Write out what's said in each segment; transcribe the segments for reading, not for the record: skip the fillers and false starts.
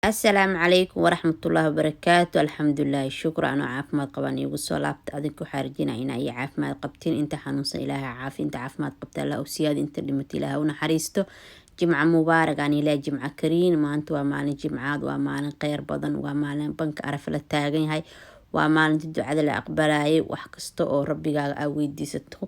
السلام عليكم ورحمة الله وبركاته. الحمد لله شكرا أنا عافماد قباني وصلابت أدنكو حارجين إنا أي عافماد قبتين انت حنوصا إلها عافي انت عافماد قبت الله وسياد انت اللي متلها ونحريستو جمعة مبارك يعني لا جمعة كرين ما أنت ومالين جمعات ومالين قير بدن ومالين بنك عرف التاغين هاي ومالين تدعى الأقبلاي وحكستو أو ربي أوي ديستو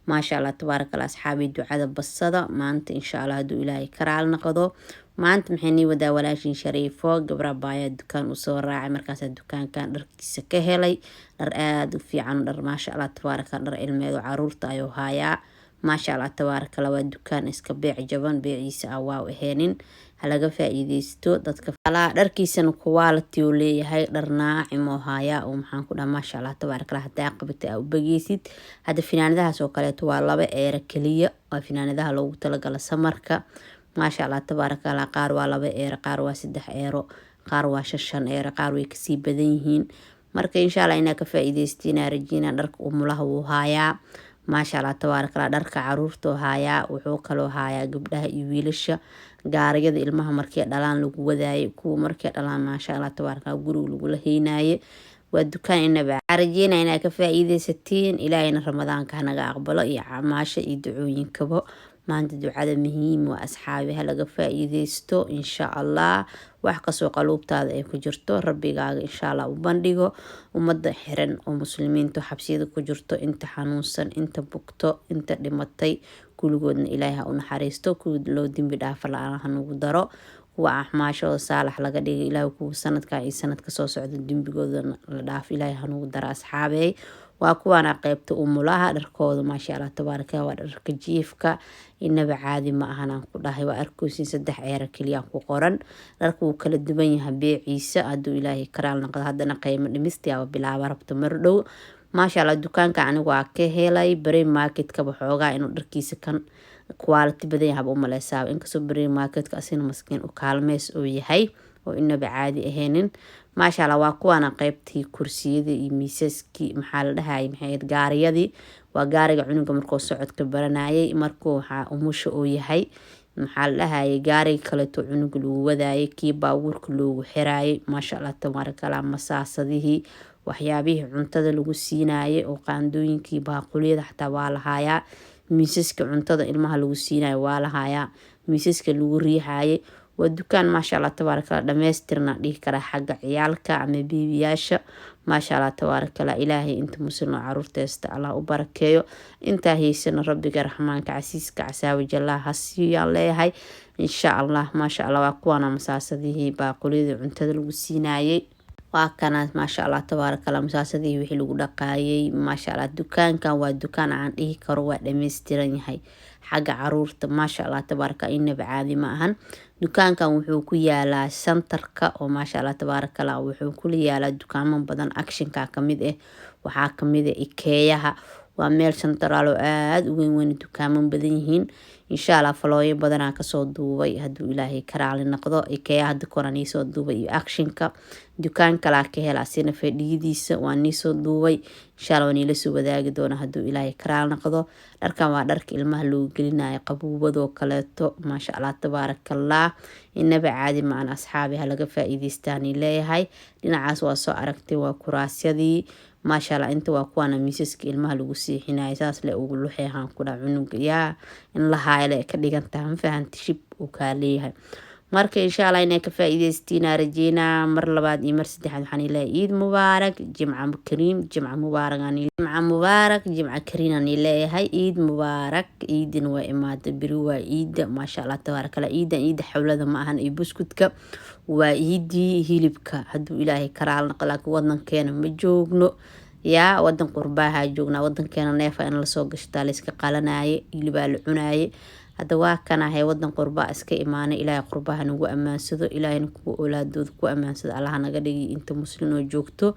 ما شاء الله تبارك الله أصحابي دعاء بالصدى ما أنت إن شاء الله دو إلهي كرال نقضو ما أنت محني ودا ولاشين شريفو قبر بايا الدكان وصور راعي مركز الدكان كان دركيسة كهلي در آدو في عن در ما شاء الله تبارك الله در الميدو عرورتا أيو هايا ما شاء الله تبارك الله الدكان اسك بيع جبان بيعيسا أواو إهينين هلقا فايديستو دادك فلا دركيسة نكوالتي ولي هاي در ناعم وهايا ومحان كنا ما شاء الله تبارك الله حتى عقبتي أو بقيسيد هذا فينان ذا سوكاليتو والله إيرا كليا وفينان ذا لو تلقى سمركا ما شاء الله تبارك الله قار waa 2 eero qaar waa 3 eero qaar waa 5 eero qaar way kasii badan yihiin marka insha Allah ina ka faa'iideystina rajina dharka umulaha uu haayaa ma sha Allah tawaarak Allah dharka caruurta haayaa wuxuu kala haayaa gabdhaha iyo wiilasha gaariyada ilmaha markay dhalaan lagu wadaayay kuwa markay dhalaan ma sha Allah tawaarak Allah guriga lagu laheynaaye waa dukaan inaba rajina ina ka faa'iideysatiin ilaahayna ramadaanka naga aqbalo iyo amaasha iyo ducooyinkaba ما أنت دعاء مهم وأصحابها لقى فايديستو إن شاء الله وحقسوا قلوب تاد أي كجرتو ربي قاعد إن شاء الله وبندقو ومد حرن ومسلمين تو حبسيد كجرتو انت حنوسن انت بكتو انت لمتي كل جودن إليها ونحريستو كل لو دين بدافع لعنها نقدرو وأحماشو صالح لقى دي إلهي كو سنة كاي سنة كسو سعود الدين بجودن لدافع إليها نقدر أصحابي وأكوانا قيبت أمولها دركوض ما شاء الله تبارك ودرك جيفك إنبا عادي ما أهنا نقولها وأركوسين 3 عيار كليان قرن دركو كل الدبنيها بيع عيسى أدو إلهي كرال نقض هذا قيمة لمستيا وبلا بربط مردو ما شاء الله الدكان كان واكهيلاي برين ماركت كبحوغا إنو دركيس كان كواليتي بدنيها بأم الحساب إنكسو برين ماركت كأسين مسكين وكالميس ويهي وإنبا عادي أهينين ما شاء الله واكوانا قيبتي كرسيدي ميساسكي محل دهاي محيد غاريدي وغاريغا عنوغا مركو سعود كبرانايي مركو وموشو او يهي محل دهاي غاريغا كالتو عنوغا لو وداي كي باورك لو حراي ما شاء الله تبارك الله مساسديه waxyaabihii cuntada lagu siinaayay oo qaandooyinkii baaquliyada xataa waa lahaaya miisaska cuntada ilmaha lagu siinaayay waa lahaaya miisaska lagu riixaayay ودكان ما شاء الله تبارك الله دميسترنا ديه كرا حق عيالك عمي بيبياشا ما شاء الله تبارك الله إلهي انت مسلم عرور تيست الله وبركيو انت هي سن ربك رحمانك عسيسك عساوي جلاه هسيو الله إن شاء الله ما شاء الله واكوانا مساسده باقولي انت دلو سينايي وكانت ما شاء الله تبارك الله مساسده وحي لغو دقايي ما شاء الله الدكان كان والدكان عن ديه كروا دميسترن هاي حق عرورت ما شاء الله تبارك إنه بعادي معهن دكان كان وحو كيالا سنتركا وما شاء الله تبارك الله وحو كيالا دكان من بدن أكشن كميد وحا كميد إيكياها وميل سنترالو آد وين دكان من بدنهين إن شاء الله فلوي بدنا كسو دوبي هدو إلهي كرالي نقضو إيكياها دكوراني سو دوبي أكشن كا دكان كلا كهلا سينا فديديس واني سو دوبي إن شاء الله ونيلا سو بداقي دونا هدو إلهي كرال نقضو داركان وادارك المهلو قلنا قبوبدو كالتو ما شاء الله تبارك الله إنبا عادي معنا أصحابي هلقا فايديستاني ليهاي لنا عاسوا سو أركتي وكراسيدي ما شاء الله انت واكوانا ميسسكي ilmaha lagu siixinay saas le ugu luxeehan ku dhac cunug yaa in la hayle ka dhigantaa fahanti shib uu ka leeyahay marka insha Allah inay ka faa'iideystina rajina mar labaad iyo mar saddexaad waxaan ilaahay Eid Mubarak Jimca Kariim Jimca Mubarak Jimca Kariim aan ilaahay Eid Mubarak Eidin waa imaada biri waa Eid ma sha Allah tabarakallah Eid xawlada ma ahan iyo buskudka waa Eidii hilibka haduu ilaahay karaal naqlak wadankeena ma joogno yaa wadan qurbaha joogna wadankeena neefa in la soo gashtaa la iska qalanaaye hilibaa la cunaaye hada waa kana hay wadan qurba iska iimaanay ilaahay qurbaha nagu amaansado ilaahayna ku oolaadooda ku amaansado Allah naga dhigi inta muslim oo joogto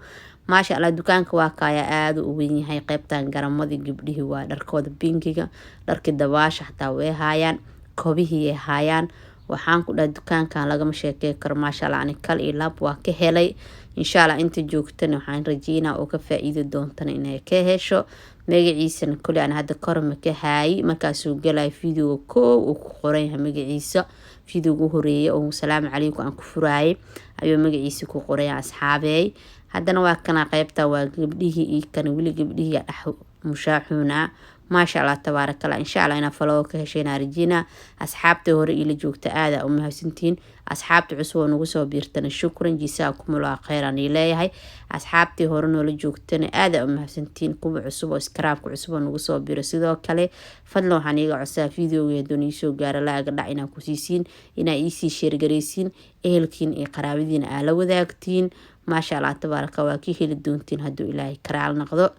ma sha Allah dukaanka waa kaaya aad u weyn yahay qaybtan garamadii gabdhihi waa dharkooda pinkiga dharkii dabaasha xataa way haayaan koobihii haayaan waxaan ku dhahay dukaankan laga ma sheekay karo ma sha Allah ani kal iyo lab waa ka helay insha Allah inta joogtana waxaan rajeynaa oo ka faa'iido doontana inay ka hesho magaciisana kulli aan hadda korma ka haay markaas uu galay video ko uu ku qoran yahay magaciisa video ugu horeeyay oo salaam calaykum aan ku furaayay ayuu magaciisa ku qoraya asxaabey. haddana waa kana qaybta waa gabdhihii iyo kana weli gabdhihii dhex mushaaxuuna maasha Allah tabaaraka Allah. insha Allah ina follow ka heshayna rajina asxaabta hore ila joogta aada u mahadsantiin. asxaabta cusub oo nagu soo biirtana shukran jisaakum Allah khayran ileeyahay. asxaabtii hore noola joogtana aada u mahadsantiin. kuwa cusub oo subscribe cusub oo nagu soo biiro sidoo kale fadlan waxaan iga codsaa videoga doonii soo gaara laaga dhac inaa ku siisiin inaa iisii share gareysiin ehelkiin iyo qaraabadiina aa la wadaagtiin. maasha Allah tabaaraka waa ki heli doontiin hadduu ilaahay karaal noqdo.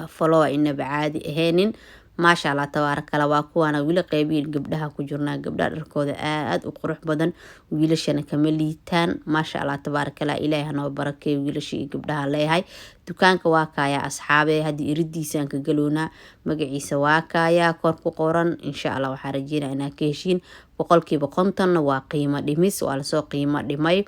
follow inaba caadi aheenin. maasha Allah tabaaraka Allah waa kuwana wili qaybiin gabdhaha ku jirnaa. gabdhaha dharkooda aad u qurux badan wiilashana kama liitaan. maasha Allah tabaaraka Allah ilaahay hanoo barakeeyo wiilasha iyo gabdhaha leeyahay. dukaanka waa kaaya asxaabe haddii iridiisaan ka galoona magaciisa waa kaaya kor ku qoran. insha Allah waxaa rajeynaa inaa ka heshiin 50% waa qiimo dhimis waa lasoo qiimo dhimay.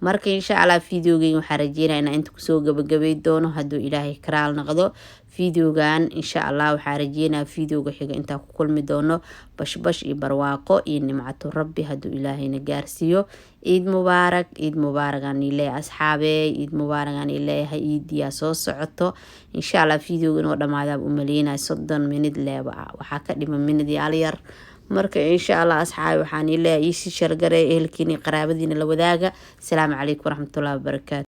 marka insha Allah videogan waxaa rajeynaa inaa inta kusoo gabagabay doono hadduu ilaahay karaal noqdo. videogan insha Allah waxaa rajeynaa videoga xiga intaa ku kulmi doono bash iyo barwaaqo iyo nimcato rabbi hadduu ilaahayna gaarsiiyo. ciid mubaarak aan ileeyahay asxaabe. ciid mubaarak aan ileeyahay ciidiyaa soo socoto. insha Allah videogan oo dhamaadaab u maleynaa 30 minute leeba waxaa ka dhiman minute yaal yar. marka insha Allah asxaabe waxaan ileeyahay isi shargare ehelkiina qaraabadiina la wadaaga. assalaamu calaykum waraxmatullaahi wabarakaatu.